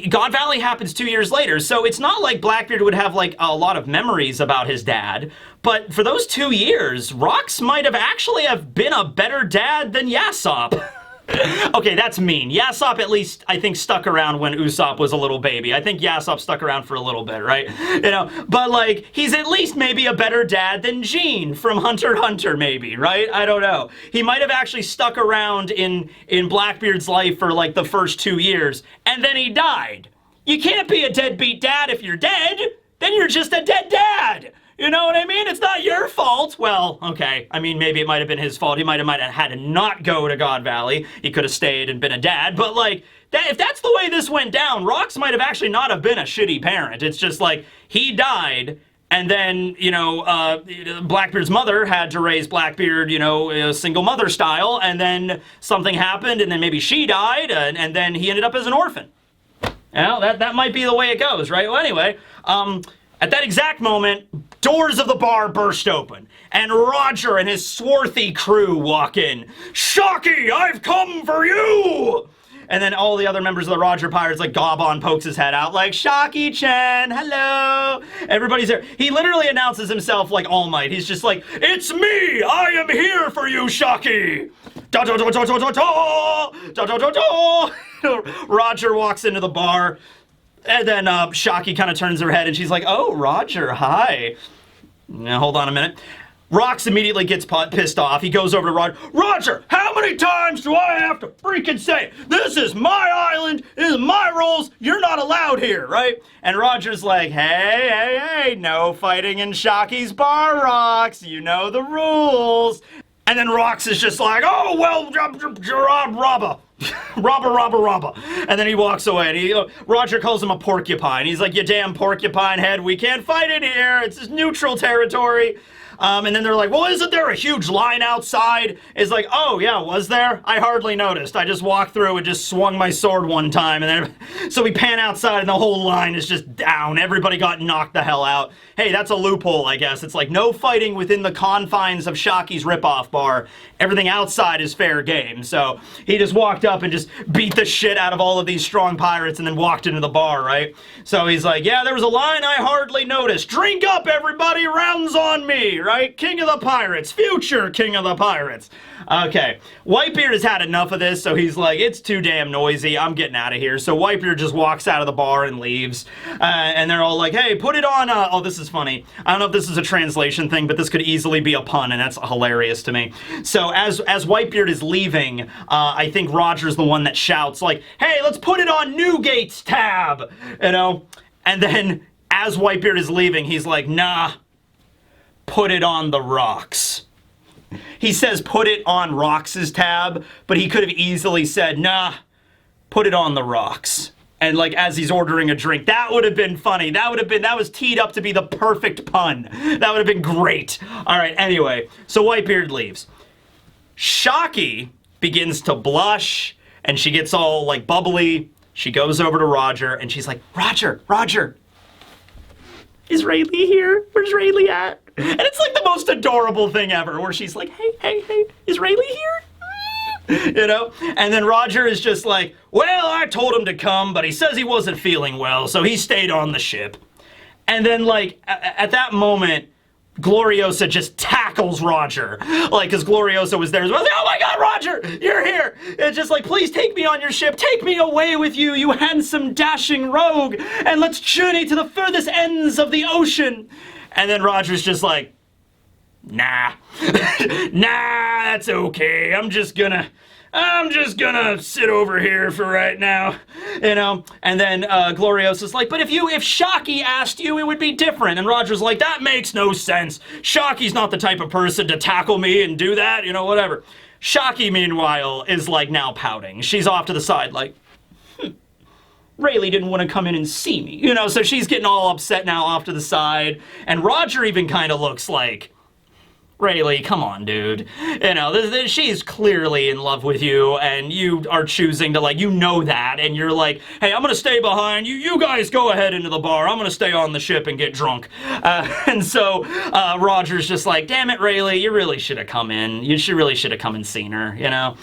God Valley happens 2 years later, so it's not like Blackbeard would have like a lot of memories about his dad, but for those 2 years, Rox might have actually been a better dad than Yasopp. Okay, that's mean. Yasopp at least, I think, stuck around when Usopp was a little baby. I think Yasopp stuck around for a little bit, right? But like, he's at least maybe a better dad than Gene from Hunter x Hunter, maybe, right? I don't know. He might have actually stuck around in Blackbeard's life for like the first 2 years, and then he died. You can't be a deadbeat dad if you're dead. Then you're just a dead dad. You know what I mean? It's not your fault. Well, okay. I mean, maybe it might have been his fault. He might have had to not go to God Valley. He could have stayed and been a dad. But, like, if that's the way this went down, Rox might have actually not have been a shitty parent. It's just, like, he died, and then, Blackbeard's mother had to raise Blackbeard, single mother style, and then something happened, and then maybe she died, and then he ended up as an orphan. Well, that might be the way it goes, right? Well, anyway, at that exact moment, doors of the bar burst open, and Roger and his swarthy crew walk in. Shocky, I've come for you! And then all the other members of the Roger Pirates, like Gobon pokes his head out, like, Shocky-chan, hello! Everybody's there. He literally announces himself like All Might. He's just like, it's me! I am here for you, Shocky! Da-da-da-da-da-da-da! Da-da-da-da! Roger walks into the bar. And then Shocky kind of turns her head and she's like, oh, Roger, hi. Now, hold on a minute. Rox immediately gets pissed off. He goes over to Roger. Roger, how many times do I have to freaking say it? This is my island. This is my rules. You're not allowed here, right? And Roger's like, hey, no fighting in Shocky's bar, Rox. You know the rules. And then Rox is just like, oh, well, Robba. Robba. And then he walks away, and Roger calls him a porcupine. He's like, you damn porcupine head, we can't fight in here. It's just neutral territory. And then they're like, well, isn't there a huge line outside? It's like, oh, yeah, was there? I hardly noticed. I just walked through and just swung my sword one time. And then, so we pan outside, and the whole line is just down. Everybody got knocked the hell out. Hey, that's a loophole, I guess. It's like no fighting within the confines of Shocky's ripoff bar. Everything outside is fair game. So he just walked up and just beat the shit out of all of these strong pirates and then walked into the bar, right? So he's like, yeah, there was a line I hardly noticed. Drink up, everybody, rounds on me, right? King of the Pirates, future King of the Pirates. Okay, Whitebeard has had enough of this, so he's like, it's too damn noisy, I'm getting out of here. So Whitebeard just walks out of the bar and leaves, and they're all like, hey, put it on, oh, this is funny. I don't know if this is a translation thing, but this could easily be a pun, and that's hilarious to me. So as Whitebeard is leaving, I think Roger's the one that shouts, like, hey, let's put it on Newgate's tab, And then, as Whitebeard is leaving, he's like, nah, put it on the rocks. He says put it on Rox's tab, but he could have easily said, nah, put it on the rocks. And like as he's ordering a drink, that would have been funny. That was teed up to be the perfect pun. That would have been great. All right, anyway, so Whitebeard leaves. Shocky begins to blush, and she gets all like bubbly. She goes over to Roger, and she's like, Roger, is Rayleigh here? Where's Rayleigh at? And it's like the most adorable thing ever, where she's like, hey, is Rayleigh here? And then Roger is just like, well, I told him to come, but he says he wasn't feeling well, so he stayed on the ship. And then, like, at that moment, Gloriosa just tackles Roger. Like, because Gloriosa was there as well. Like, oh my god, Roger, you're here! It's just like, please take me on your ship. Take me away with you, you handsome, dashing rogue, and let's journey to the furthest ends of the ocean. And then Roger's just like, nah, that's okay. I'm just gonna sit over here for right now, And then Gloriosa's like, but if Shocky asked you, it would be different. And Roger's like, that makes no sense. Shocky's not the type of person to tackle me and do that, whatever. Shocky, meanwhile, is like now pouting. She's off to the side like, Rayleigh didn't want to come in and see me, you know, so she's getting all upset now off to the side, and Roger even kind of looks like, Rayleigh, come on, dude. You know, she's clearly in love with you, and you are choosing to, like, you know that, and you're like, hey, I'm gonna stay behind. You guys go ahead into the bar. I'm gonna stay on the ship and get drunk. And so Roger's just like, damn it, Rayleigh, you really should have come in. Really should have come and seen her, you know?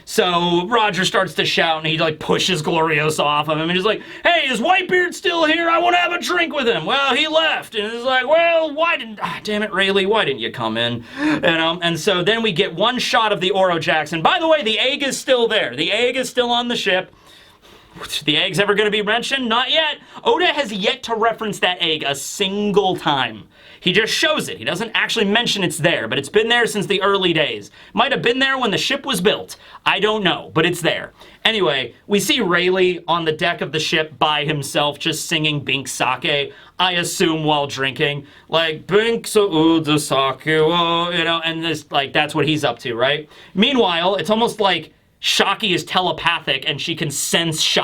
So Roger starts to shout, and he, like, pushes Gloriosa off of him, and he's like, hey, is Whitebeard still here? I want to have a drink with him. Well, he left. And he's like, well, damn it, Rayleigh, why didn't you come in? You know? And so then we get one shot of the Oro Jackson. By the way, the egg is still there. The egg is still on the ship. The egg's ever going to be mentioned? Not yet. Oda has yet to reference that egg a single time. He just shows it. He doesn't actually mention it's there, but it's been there since the early days. Might have been there when the ship was built. I don't know, but it's there. Anyway, we see Rayleigh on the deck of the ship by himself just singing Bink Sake, I assume while drinking. Like, Bink so the sake, oh, you know, and this, like, that's what he's up to, right? Meanwhile, it's almost like Shaki is telepathic and she can sense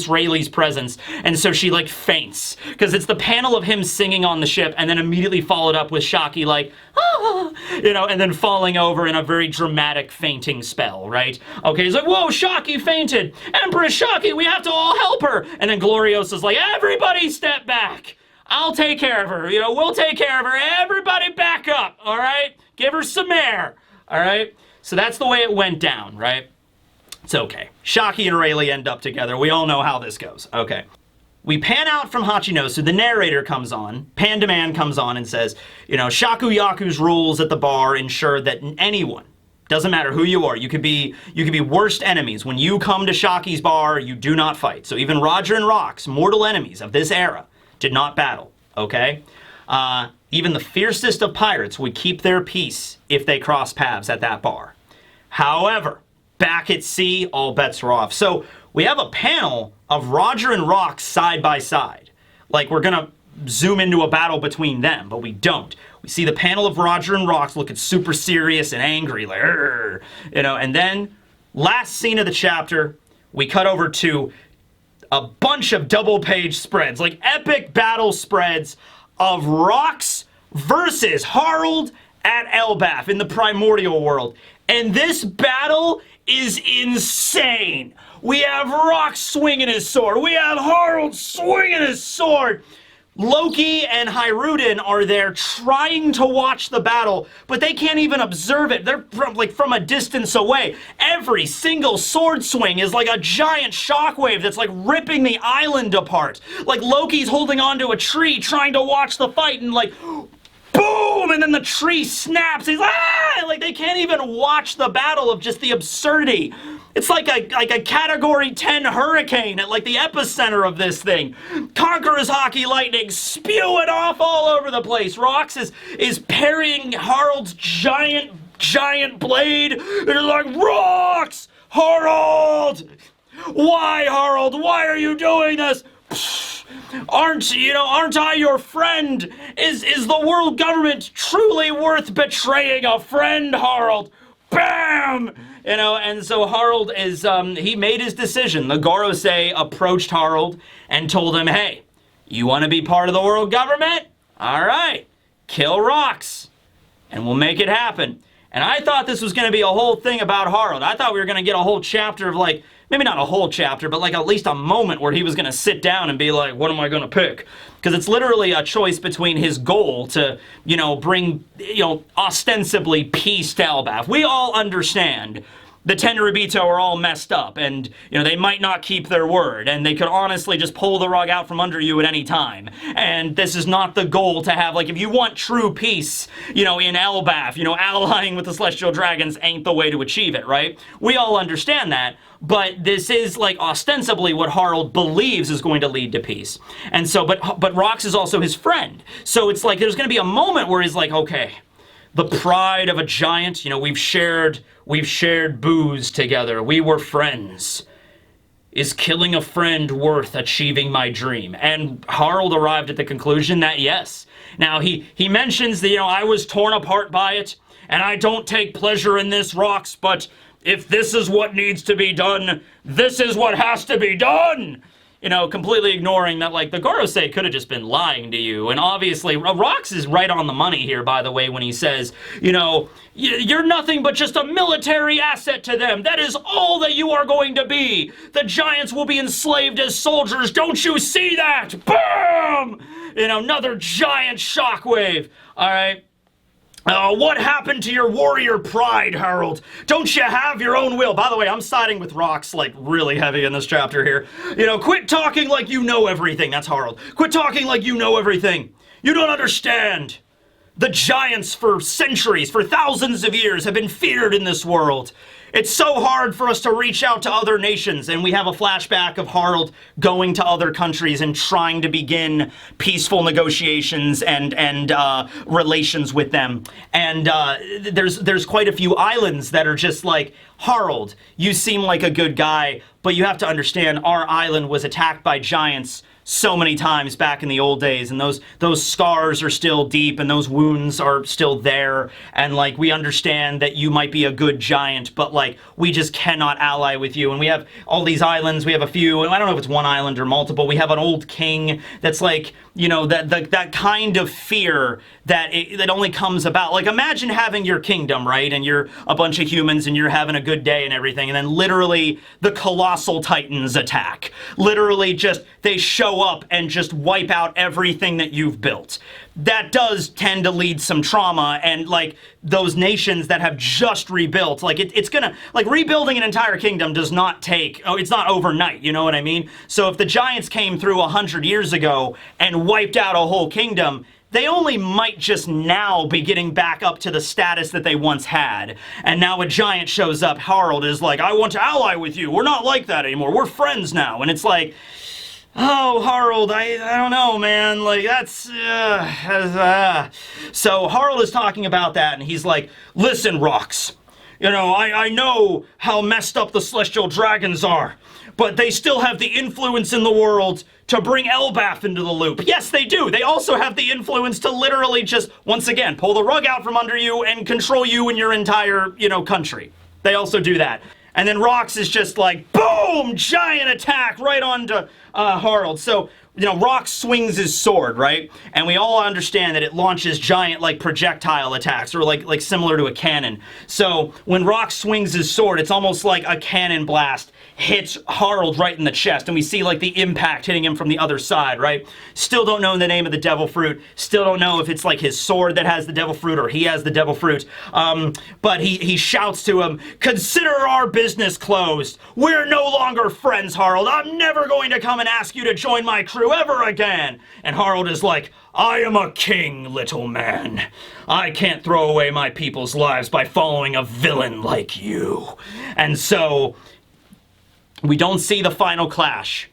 Rayleigh's presence, and so she like faints because it's the panel of him singing on the ship and then immediately followed up with Shaki like, ah, you know, and then falling over in a very dramatic fainting spell, right? Okay, he's like, whoa, Shaki fainted! Empress Shaki, we have to all help her! And then Gloriosa's like, everybody step back! I'll take care of her, you know, we'll take care of her, everybody back up, alright? Give her some air, alright? So that's the way it went down, right? It's okay. Shaki and Rayleigh end up together. We all know how this goes. Okay. We pan out from Hachinosu. The narrator comes on. Panda Man comes on and says, you know, Shakuyaku's rules at the bar ensure that anyone, doesn't matter who you are, you could be worst enemies. When you come to Shaki's bar, you do not fight. So even Roger and Rox, mortal enemies of this era, did not battle. Okay? Even the fiercest of pirates would keep their peace if they cross paths at that bar. However, back at sea, all bets are off. So we have a panel of Roger and Rox side by side. Like, we're gonna zoom into a battle between them, but we don't. We see the panel of Roger and Rox looking super serious and angry, like, arr, you know, and then last scene of the chapter, we cut over to a bunch of double-page spreads, like epic battle spreads of Rox versus Harald at Elbaph in the primordial world. And this battle is insane. We have Rox swinging his sword. We have Harald swinging his sword. Loki and Hyruden are there trying to watch the battle, but they can't even observe it. They're from a distance away. Every single sword swing is like a giant shockwave that's like ripping the island apart. Like Loki's holding onto a tree trying to watch the fight and like, boom! And then the tree snaps. He's like, ah! Like they can't even watch the battle of just the absurdity. It's like a category 10 hurricane at like the epicenter of this thing. Conqueror's hockey lightning spewing off all over the place. Rox is parrying Harald's giant blade. They're like, Rox! Harald! Why, Harald? Why are you doing this? Aren't I your friend? Is the world government truly worth betraying a friend, Harald? Bam! You know, and so Harald is, he made his decision. The Gorosei approached Harald and told him, hey, you want to be part of the world government? All right, kill Rox, and we'll make it happen. And I thought this was going to be a whole thing about Harald. I thought we were going to get a whole chapter of like, maybe not a whole chapter, but like at least a moment where he was going to sit down and be like, what am I going to pick? Because it's literally a choice between his goal to, you know, bring, you know, ostensibly peace to Elbaph. We all understand the Tenryubito are all messed up and, you know, they might not keep their word and they could honestly just pull the rug out from under you at any time. And this is not the goal to have, like, if you want true peace, you know, in Elbaph, you know, allying with the Celestial Dragons ain't the way to achieve it, right? We all understand that. But this is, like, ostensibly what Harald believes is going to lead to peace. And so, but Rox is also his friend. So it's like, there's going to be a moment where he's like, okay, the pride of a giant, you know, we've shared booze together. We were friends. Is killing a friend worth achieving my dream? And Harald arrived at the conclusion that yes. Now, he mentions that, you know, I was torn apart by it, and I don't take pleasure in this, Rox, but if this is what needs to be done, this is what has to be done. You know, completely ignoring that, like, the Gorosei could have just been lying to you. And obviously, Rox is right on the money here, by the way, when he says, you know, you're nothing but just a military asset to them. That is all that you are going to be. The giants will be enslaved as soldiers. Don't you see that? Boom! You know, another giant shockwave. All right. What happened to your warrior pride, Harold? Don't you have your own will? By the way, I'm siding with Rox, like, really heavy in this chapter here. You know, quit talking like you know everything. That's Harold. Quit talking like you know everything. You don't understand. The giants for centuries, for thousands of years, have been feared in this world. It's so hard for us to reach out to other nations, and we have a flashback of Harold going to other countries and trying to begin peaceful negotiations and relations with them. And there's quite a few islands that are just like, Harold, you seem like a good guy, but you have to understand our island was attacked by giants so many times back in the old days, and those scars are still deep and those wounds are still there, and like we understand that you might be a good giant, but like we just cannot ally with you. And we have all these islands, we have a few, and I don't know if it's one island or multiple. We have an old king that's like, you know, that kind of fear that only comes about. Like, imagine having your kingdom, right, and you're a bunch of humans and you're having a good day and everything, and then literally the colossal titans attack. Literally just, they show up and just wipe out everything that you've built. That does tend to lead some trauma, and like those nations that have just rebuilt, like it's gonna, like rebuilding an entire kingdom does not take, it's not overnight, you know what I mean? So if the giants came through 100 years ago and wiped out a whole kingdom, they only might just now be getting back up to the status that they once had. And now a giant shows up, Harold is like, I want to ally with you, we're not like that anymore, we're friends now. And it's like, oh, Harold, I don't know, man, like, that's, So Harold is talking about that, and he's like, listen, Rox, you know, I know how messed up the Celestial Dragons are, but they still have the influence in the world to bring Elbaph into the loop. Yes, they do. They also have the influence to literally just, once again, pull the rug out from under you and control you and your entire, you know, country. They also do that. And then Rox is just like, boom, giant attack right onto Harold. So, you know, Rox swings his sword, right? And we all understand that it launches giant, like, projectile attacks, or like similar to a cannon. So when Rox swings his sword, it's almost like a cannon blast hits Harold right in the chest, and we see like the impact hitting him from the other side, right? Still don't know the name of the devil fruit. Still don't know if it's like his sword that has the devil fruit or he has the devil fruit. But he shouts to him, consider our business closed. We're no longer friends, Harold. I'm never going to come and ask you to join my crew ever again. And Harold is like, I am a king, little man. I can't throw away my people's lives by following a villain like you. And so we don't see the final clash,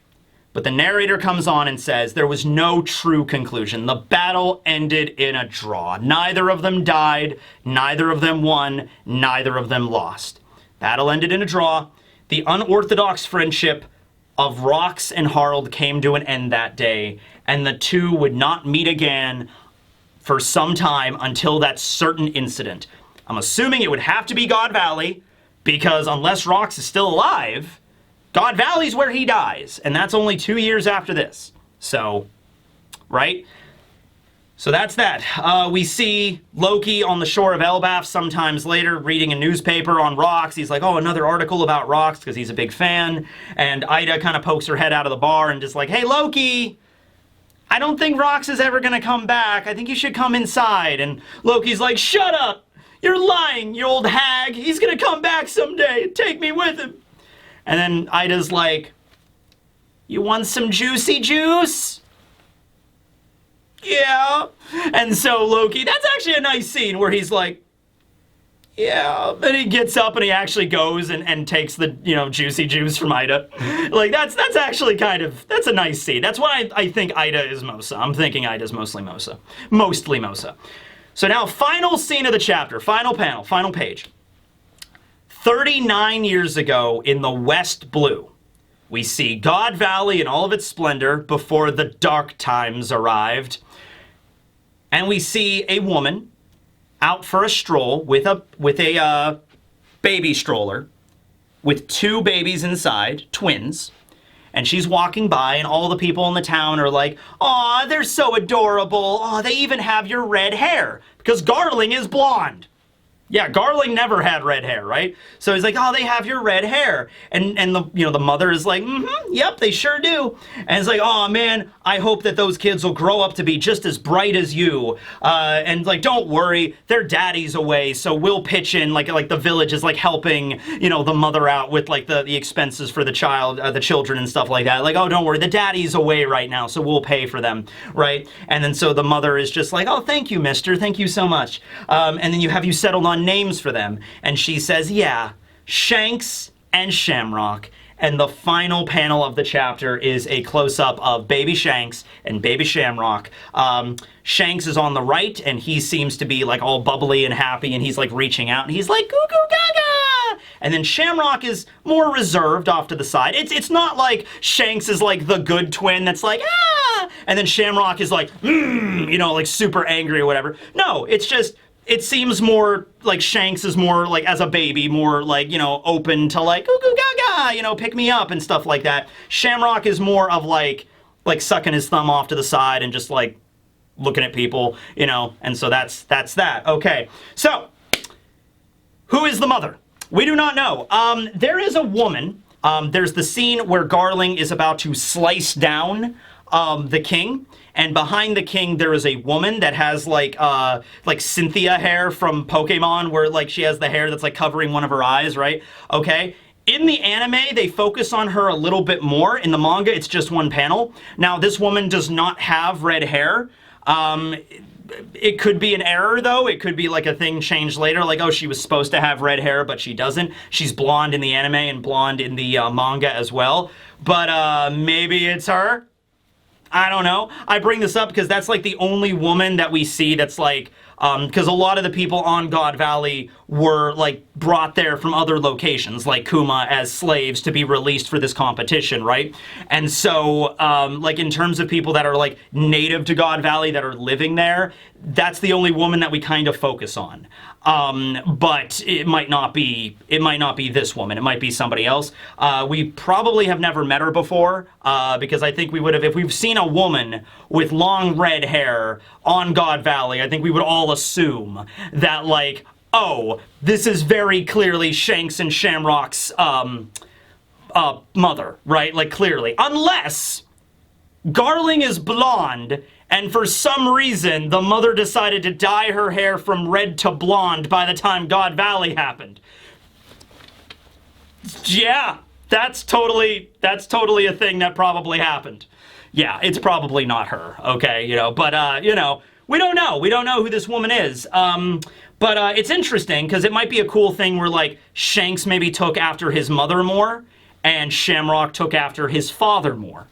but the narrator comes on and says there was no true conclusion. The battle ended in a draw. Neither of them died, neither of them won, neither of them lost. Battle ended in a draw. The unorthodox friendship of Rox and Harold came to an end that day, and the two would not meet again for some time until that certain incident. I'm assuming it would have to be God Valley, because unless Rox is still alive, God Valley's where he dies, and that's only 2 years after this. So, right? So that's that. We see Loki on the shore of Elbaph sometimes later reading a newspaper on Rox. He's like, oh, another article about Rox, because he's a big fan. And Ida kind of pokes her head out of the bar and just like, hey, Loki, I don't think Rox is ever going to come back. I think you should come inside. And Loki's like, shut up. You're lying, you old hag. He's going to come back someday. Take me with him. And then Ida's like, you want some juicy juice? Yeah. And so Loki, that's actually a nice scene where he's like, yeah. And he gets up and he actually goes and takes the, you know, juicy juice from Ida. Like, that's actually kind of, that's a nice scene. That's why I think Ida is Mosa. I'm thinking Ida's mostly Mosa. Mostly Mosa. So now, final scene of the chapter, final panel, final page. 39 years ago in the West Blue, we see God Valley in all of its splendor before the dark times arrived. And we see a woman out for a stroll with a baby stroller. with 2 babies inside, twins. And she's walking by, and all the people in the town are like, "Aw, they're so adorable. Aw, they even have your red hair." Because Garling is blonde. Yeah, Garling never had red hair, right? So he's like, "Oh, they have your red hair." And the mother is like, "Yep, they sure do." And it's like, "Oh man, I hope that those kids will grow up to be just as bright as you." And like, "Don't worry, their daddy's away, so we'll pitch in." Like the village is like helping, the mother out with like the expenses for the children and stuff like that. Like, "Oh, don't worry, the daddy's away right now, so we'll pay for them," right? And then so the mother is just like, "Oh, thank you, mister, thank you so much." And then you settled on names for them, and she says, "Yeah, Shanks and Shamrock." And the final panel of the chapter is a close-up of baby Shanks and baby Shamrock. Shanks is on the right, and he seems to be like all bubbly and happy, and he's like reaching out, and he's like, "Goo goo gaga!" And then Shamrock is more reserved off to the side. It's not like Shanks is like the good twin that's like, "Ah!" And then Shamrock is like, like super angry or whatever. No, it's just, it seems more like Shanks is more like, as a baby, more like, open to like, "Goo goo gaga," pick me up and stuff like that. Shamrock is more of like sucking his thumb off to the side and just like looking at people, and so that's that. Okay, so who is the mother? We do not know. There is a woman. There's the scene where Garling is about to slice down the king. And behind the king, there is a woman that has like Cynthia hair from Pokemon, where like she has the hair that's like covering one of her eyes, right? Okay. In the anime, they focus on her a little bit more. In the manga, it's just one panel. Now, this woman does not have red hair. It could be an error, though. It could be like a thing changed later, like, oh, she was supposed to have red hair, but she doesn't. She's blonde in the anime and blonde in the manga as well. But maybe it's her. I don't know. I bring this up because that's like the only woman that we see that's like, because a lot of the people on God Valley were like brought there from other locations, like Kuma, as slaves to be released for this competition, right? And so, like in terms of people that are like native to God Valley that are living there, that's the only woman that we kind of focus on. But it might not be this woman. It might be somebody else. We probably have never met her before, because I think we would have, if we've seen a woman with long red hair on God Valley, I think we would all assume that like, oh, this is very clearly Shanks and Shamrock's mother, right? Like clearly. Unless Garling is blonde, and for some reason, the mother decided to dye her hair from red to blonde by the time God Valley happened. Yeah, that's totally a thing that probably happened. Yeah, it's probably not her, okay, but, we don't know. We don't know who this woman is. But it's interesting, because it might be a cool thing where, like, Shanks maybe took after his mother more, and Shamrock took after his father more.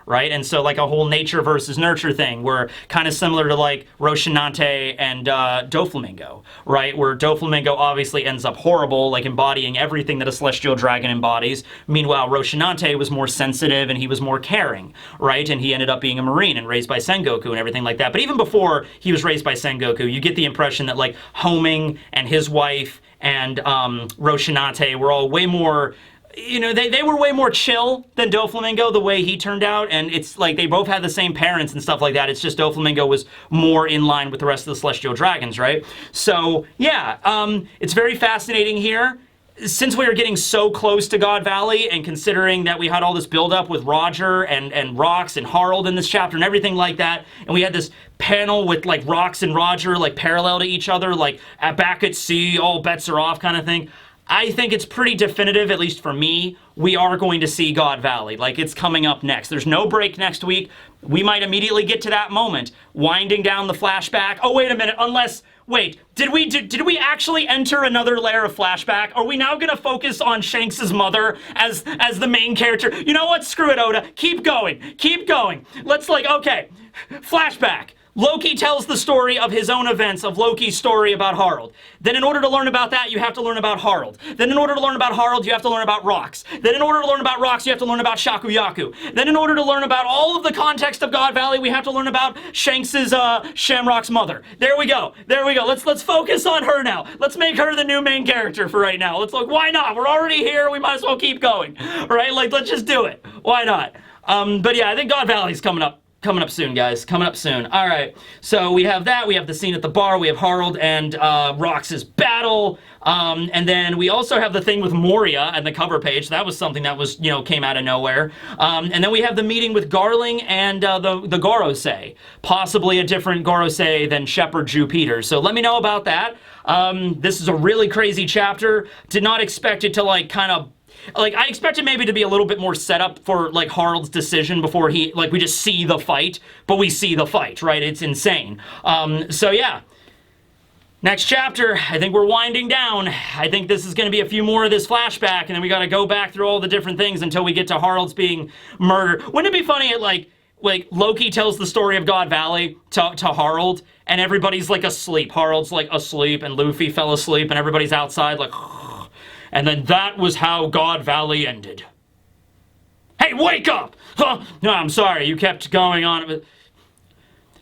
Right? And so like a whole nature versus nurture thing, where kind of similar to like Rocinante and Doflamingo, right? Where Doflamingo obviously ends up horrible, like embodying everything that a celestial dragon embodies. Meanwhile, Rocinante was more sensitive and he was more caring, right? And he ended up being a Marine and raised by Sengoku and everything like that. But even before he was raised by Sengoku, you get the impression that like Homing and his wife and Rocinante were all way more, they were way more chill than Doflamingo, the way he turned out, and it's like they both had the same parents and stuff like that. It's just Doflamingo was more in line with the rest of the Celestial Dragons, right? So, yeah, it's very fascinating here. Since we are getting so close to God Valley, and considering that we had all this build-up with Roger and Rox and Harald in this chapter and everything like that, and we had this panel with, like, Rox and Roger, like, parallel to each other, like, back at sea, all bets are off kind of thing, I think it's pretty definitive, at least for me, we are going to see God Valley. Like, it's coming up next. There's no break next week. We might immediately get to that moment, winding down the flashback. Oh, wait a minute, unless... Wait, did we actually enter another layer of flashback? Are we now going to focus on Shanks' mother as the main character? You know what? Screw it, Oda. Keep going. Keep going. Let's, like, okay, flashback. Loki tells the story of his own events, of Loki's story about Harald. Then in order to learn about that, you have to learn about Harald. Then in order to learn about Harald, you have to learn about rocks. Then in order to learn about rocks, you have to learn about Shakuyaku. Then in order to learn about all of the context of God Valley, we have to learn about Shanks's, Shamrock's mother. There we go. There we go. Let's focus on her now. Let's make her the new main character for right now. Let's look, why not? We're already here. We might as well keep going. Right? Like, let's just do it. Why not? But yeah, I think God Valley's coming up. Coming up soon, guys. Coming up soon. All right. So we have that. We have the scene at the bar. We have Harald and Rox's battle. And then we also have the thing with Moria and the cover page. That was something that was, came out of nowhere. And then we have the meeting with Garling and the Gorosei. Possibly a different Gorosei than Shepherd Jew Peter. So let me know about that. This is a really crazy chapter. Did not expect it to, I expected maybe to be a little bit more set up for, Harald's decision before we just see the fight, but we see the fight, right? It's insane. So yeah. Next chapter, I think we're winding down. I think this is going to be a few more of this flashback, and then we got to go back through all the different things until we get to Harald's being murdered. Wouldn't it be funny at, Loki tells the story of God Valley to Harald, and everybody's, asleep. Harald's, asleep, and Luffy fell asleep, and everybody's outside, and then that was how God Valley ended. Hey, wake up! Huh? No, I'm sorry, you kept going on.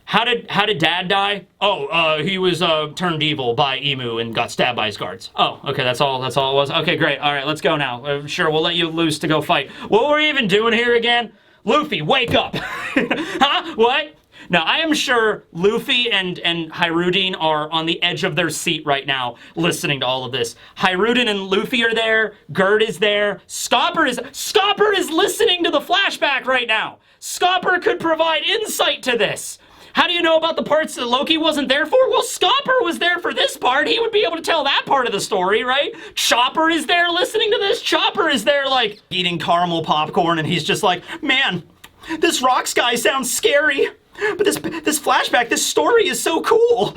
How did Dad die? Oh, he was turned evil by Emu and got stabbed by his guards. Oh, okay, that's all it was. Okay, great. All right, let's go now. Sure, we'll let you loose to go fight. What were we even doing here again? Luffy, wake up! Huh? What? Now, I am sure Luffy and Hirudin are on the edge of their seat right now, listening to all of this. Hirudin and Luffy are there. Gerd is there. Scopper is listening to the flashback right now. Scopper could provide insight to this. How do you know about the parts that Loki wasn't there for? Well, Scopper was there for this part. He would be able to tell that part of the story, right? Chopper is there listening to this. Chopper is there, eating caramel popcorn, and he's just like, man, this Rocks guy sounds scary. But this flashback, this story is so cool,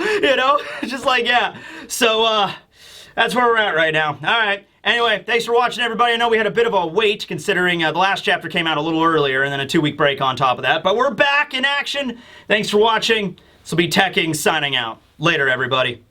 Just yeah. So, that's where we're at right now. All right. Anyway, thanks for watching, everybody. I know we had a bit of a wait, considering the last chapter came out a little earlier, and then a 2-week break on top of that. But we're back in action. Thanks for watching. This will be Teching signing out. Later, everybody.